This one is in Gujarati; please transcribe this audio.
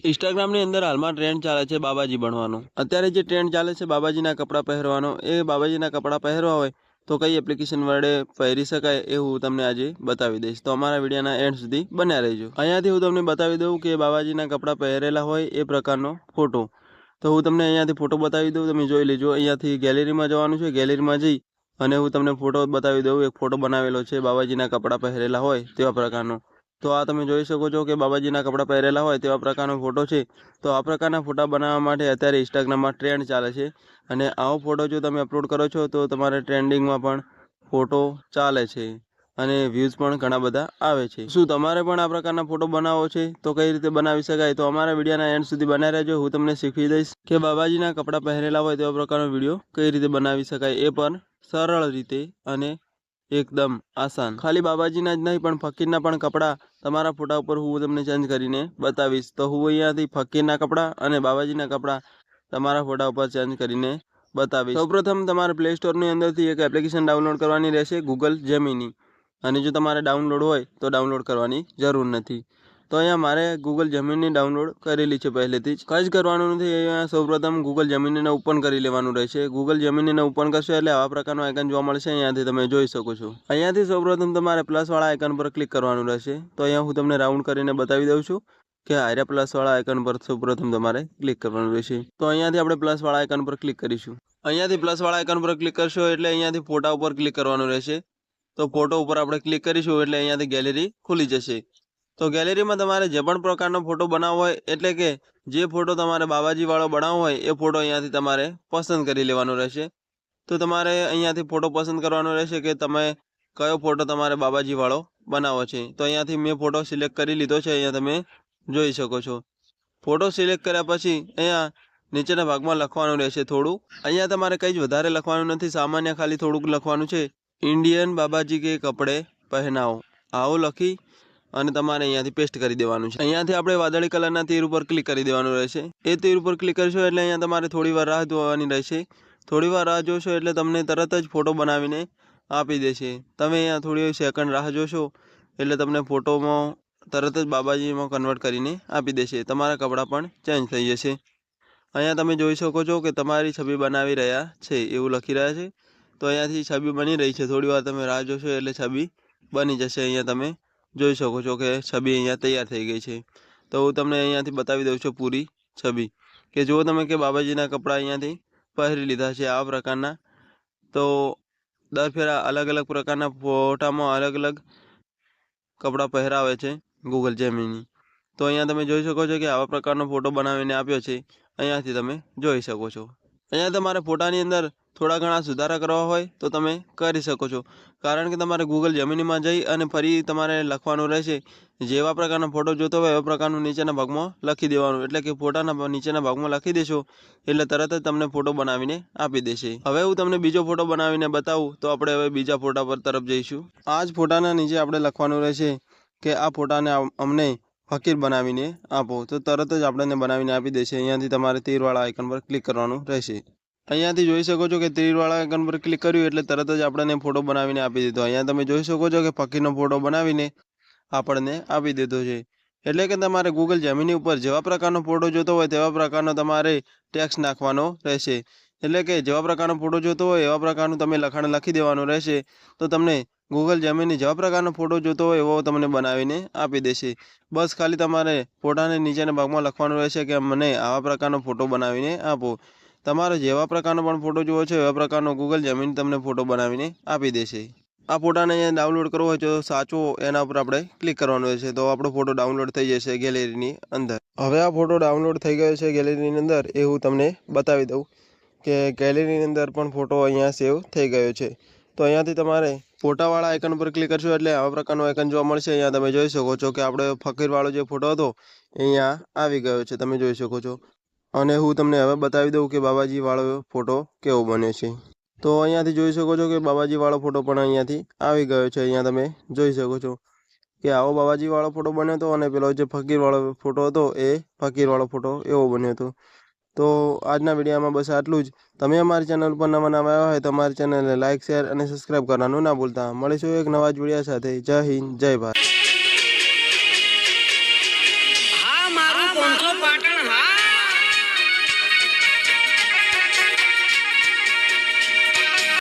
ઇન્સ્ટાગ્રામની અંદર હાલમાં ટ્રેન્ડ ચાલે છે બાબાજી બનવાનો। અત્યારે જે ટ્રેન્ડ ચાલે છે બાબાજીના કપડાં પહેરવાનો, એ બાબાજીના કપડાં પહેરવા હોય તો કઈ એપ્લિકેશન વડે પહેરી શકાય એ હું તમને આજે બતાવી દઈશ। તો અમારા વિડીયોના એન્ડ સુધી બન્યા રહેજો। અહીંયાથી હું તમને બતાવી દઉં કે બાબાજીના કપડાં પહેરેલા હોય એ પ્રકારનો ફોટો। તો હું તમને અહીંયાથી ફોટો બતાવી દઉં, તમે જોઈ લેજો। અહીંયાથી ગેલેરીમાં જવાનું છે, ગેલેરીમાં જઈ અને હું તમને ફોટો બતાવી દઉં। એક ફોટો બનાવેલો છે બાબાજીના કપડાં પહેરેલા હોય તેવા પ્રકારનો। તો આ તમે જોઈ શકો છો કે બાબાજીના કપડાં પહેરેલા હોય તેવા પ્રકારનો ફોટો છે। તો આ પ્રકારના ફોટા બનાવવા માટે અત્યારે ઇન્સ્ટાગ્રામમાં ટ્રેન્ડ ચાલે છે, અને આવો ફોટો જો તમે અપલોડ કરો છો તો તમારે ટ્રેન્ડિંગમાં પણ ફોટો ચાલે છે અને વ્યૂઝ પણ ઘણા બધા આવે છે। શું તમારે પણ આ પ્રકારના ફોટો બનાવવો છે તો કઈ રીતે બનાવી શકાય, તો અમારા વિડીયોના એન્ડ સુધી બન્યા રહેજો। હું તમને શીખવી દઈશ કે બાબાજીના કપડાં પહેરેલા હોય તેવા પ્રકારનો વિડીયો કઈ રીતે બનાવી શકાય, એ પણ સરળ રીતે અને એકદમ આસાન। ખાલી બાબાજીના જ નહીં પણ ફકીરના પણ કપડાં તમારા ફોટા ઉપર હું તમને ચેન્જ કરીને બતાવીશ। તો હું અહીંયાથી ફકીરના કપડાં અને બાબાજીના કપડાં તમારા ફોટા ઉપર ચેન્જ કરીને બતાવીશ। સૌપ્રથમ તમારે પ્લે સ્ટોરની અંદરથી એક એપ્લિકેશન ડાઉનલોડ કરવાની રહેશે, ગૂગલ જેમિની। અને જો તમારે ડાઉનલોડ હોય તો ડાઉનલોડ કરવાની જરૂર નથી। તો અહીંયા મારે ગૂગલ જેમિની ડાઉનલોડ કરેલી છે પહેલેથી જ, કંઈ જ કરવાનું નથી। અહીંયા સૌપ્રથમ ગૂગલ જેમિનીને ઓપન કરી લેવાનું રહેશે। ગૂગલ જેમિનીને ઓપન કરશો એટલે આવા પ્રકારનો આઇકન જોવા મળશે, અહીંયાથી તમે જોઈ શકો છો। અહીંયાથી સૌપ્રથમ તમારે પ્લસવાળા આઇકન પર ક્લિક કરવાનું રહેશે। તો અહીંયા હું તમને રાઉન્ડ કરીને બતાવી દઉં છું કે આર્યા પ્લસવાળા આઇકન પર સૌપ્રથમ તમારે ક્લિક કરવાનું રહેશે। તો અહીંયાથી આપણે પ્લસવાળા આઇકન પર ક્લિક કરીશું। અહીંયાથી પ્લસવાળા આઇકન પર ક્લિક કરશો એટલે અહીંયાથી ફોટા ઉપર ક્લિક કરવાનું રહેશે। તો ફોટો ઉપર આપણે ક્લિક કરીશું એટલે અહીંયાથી ગેલેરી ખુલી જશે। તો ગેલેરીમાં તમારે જે પણ પ્રકારનો ફોટો બનાવવો હોય, એટલે કે જે ફોટો તમારે બાબાજીવાળો બનાવવો હોય એ ફોટો અહીંયાથી તમારે પસંદ કરી લેવાનો રહેશે। તો તમારે અહીંયાથી ફોટો પસંદ કરવાનો રહેશે કે તમે કયો ફોટો તમારે બાબાજીવાળો બનાવવો છે। તો અહીંયાથી મેં ફોટો સિલેક્ટ કરી લીધો છે, અહીંયા તમે જોઈ શકો છો। ફોટો સિલેક્ટ કર્યા પછી અહીંયા નીચેના ભાગમાં લખવાનું રહેશે થોડું। અહીંયા તમારે કંઈ જ વધારે લખવાનું નથી, સામાન્ય ખાલી થોડુંક લખવાનું છે, ઇન્ડિયન બાબાજી કે કપડે પહેનાવો, આવું લખી અને તમારે અહીંયાથી પેસ્ટ કરી દેવાનું છે। અહીંયાથી આપણે વાદળી કલરના તીર ઉપર ક્લિક કરી દેવાનું રહેશે। એ તીર ઉપર ક્લિક કરશો એટલે અહીંયા તમારે થોડી વાર રાહ જોવાની રહેશે। થોડી વાર રાહ જોશો એટલે તમને તરત જ ફોટો બનાવીને આપી દેશે। તમે અહીંયા થોડી સેકન્ડ રાહ જોશો એટલે તમને ફોટોમાં તરત જ બાબાજીમાં કન્વર્ટ કરીને આપી દેશે। તમારા કપડાં પણ ચેન્જ થઈ જશે। અહીંયા તમે જોઈ શકો છો કે તમારી છબી બનાવી રહ્યા છે એવું લખી રહ્યા છે। તો અહીંયાથી છબી બની રહી છે, થોડી વાર તમે રાહ જોશો એટલે છબી બની જશે। અહીંયા તમે જોઈ શકો છો કે છબી અહીંયા તૈયાર થઈ ગઈ છે। તો હું તમને અહીંયાથી બતાવી દઉં છું પૂરી છબી, કે જો તમે કે બાબાજીના કપડાં અહીંયાથી પહેરી લીધા છે આ પ્રકારના। તો દર ફેરા અલગ અલગ પ્રકારના ફોટામાં અલગ અલગ કપડાં પહેરાવે છે ગૂગલ જેમિની। તો અહીંયા તમે જોઈ શકો છો કે આવા પ્રકારનો ફોટો બનાવીને આપ્યો છે, અહીંયાથી તમે જોઈ શકો છો। અહીંયા તમારે ફોટાની અંદર થોડા ઘણા સુધારા કરવા હોય તો તમે કરી શકો છો, કારણ કે તમારે ગૂગલ જેમિનીમાં જઈ અને ફરી તમારે લખવાનું રહેશે। જેવા પ્રકારનો ફોટો જોતો હોય એવા પ્રકારનું નીચેના ભાગમાં લખી દેવાનું, એટલે કે ફોટાના નીચેના ભાગમાં લખી દેશો એટલે તરત જ તમને ફોટો બનાવીને આપી દેશે। હવે હું તમને બીજો ફોટો બનાવીને બતાવું, તો આપણે હવે બીજા ફોટા પર તરફ જઈશું। આ જ ફોટાના નીચે આપણે લખવાનું રહેશે કે આ ફોટાને અમને ફકીર બનાવીને આપો, તો તરત જ આપણને બનાવીને આપી દેશે। અહીંયાથી તમારે તીરવાળા આઇકન પર ક્લિક કરવાનું રહેશે। અહીંયાથી જોઈ શકો છો કે તીરવાળા આઇકન પર ક્લિક કર્યું એટલે તરત જ આપણને ફોટો બનાવીને આપી દીધો। અહીંયા તમે જોઈ શકો છો કે ફકીરનો ફોટો બનાવીને આપણને આપી દીધો છે। એટલે કે તમારે ગૂગલ જેમિની ઉપર જેવા પ્રકારનો ફોટો જોતો હોય તેવા પ્રકારનો તમારે ટેક્સ્ટ નાખવાનો રહેશે। એટલે કે જેવા પ્રકારનો ફોટો જોતો હોય એવા પ્રકારનું તમે લખાણ લખી દેવાનું રહેશે। તો તમને ગૂગલ જેમિની જેવા પ્રકારનો ફોટો જોતો હોય એવો તમને બનાવીને આપી દેશે। બસ ખાલી તમારે ફોટાને નીચેના ભાગમાં લખવાનું રહેશે કે મને આવા પ્રકારનો ફોટો બનાવીને આપો। તમારે જેવા પ્રકારનો પણ ફોટો જોવો છે એવા પ્રકારનો ગૂગલ જેમિની તમને ફોટો બનાવીને આપી દેશે। આ ફોટાને અહીંયા ડાઉનલોડ કરવો હોય તો સાચો એના ઉપર આપણે ક્લિક કરવાનું રહેશે, તો આપણો ફોટો ડાઉનલોડ થઈ જશે ગેલેરીની અંદર। હવે આ ફોટો ડાઉનલોડ થઈ ગયો છે ગેલેરીની અંદર, એ હું તમને બતાવી દઉં કે ગેલેરીની અંદર પણ ફોટો અહીંયા સેવ થઈ ગયો છે। તો અહીંયાથી તમારે ફોટાવાળા આઇકન પર ક્લિક કરશો એટલે આવા પ્રકારનો આઇકન જોવા મળશે। અહીંયા તમે જોઈ શકો છો કે આપણે ફકીરવાળો જે ફોટો હતો અહીંયા આવી ગયો છે, તમે જોઈ શકો છો। અને હું તમને હવે બતાવી દઉં કે બાબાજીવાળો ફોટો કેવો બન્યો છે। તો અહીંયાથી જોઈ શકો છો કે બાબાજીવાળો ફોટો પણ અહીંયાથી આવી ગયો છે। અહીંયા તમે જોઈ શકો છો કે આવો બાબાજીવાળો ફોટો બન્યો હતો, અને પેલો જે ફકીરવાળો ફોટો હતો એ ફકીરવાળો ફોટો એવો બન્યો હતો। તો આજના વિડીયોમાં બસ આટલું જ। તમે અમારી ચેનલ પર નવા આવ્યા હોય તો અમારી ચેનલને લાઇક, શેર અને સબસ્ક્રાઈબ કરવાનું ના ભૂલતા। મળીશું એક નવા જ વિડીયો સાથે। જય હિન્દ, જય ભારત।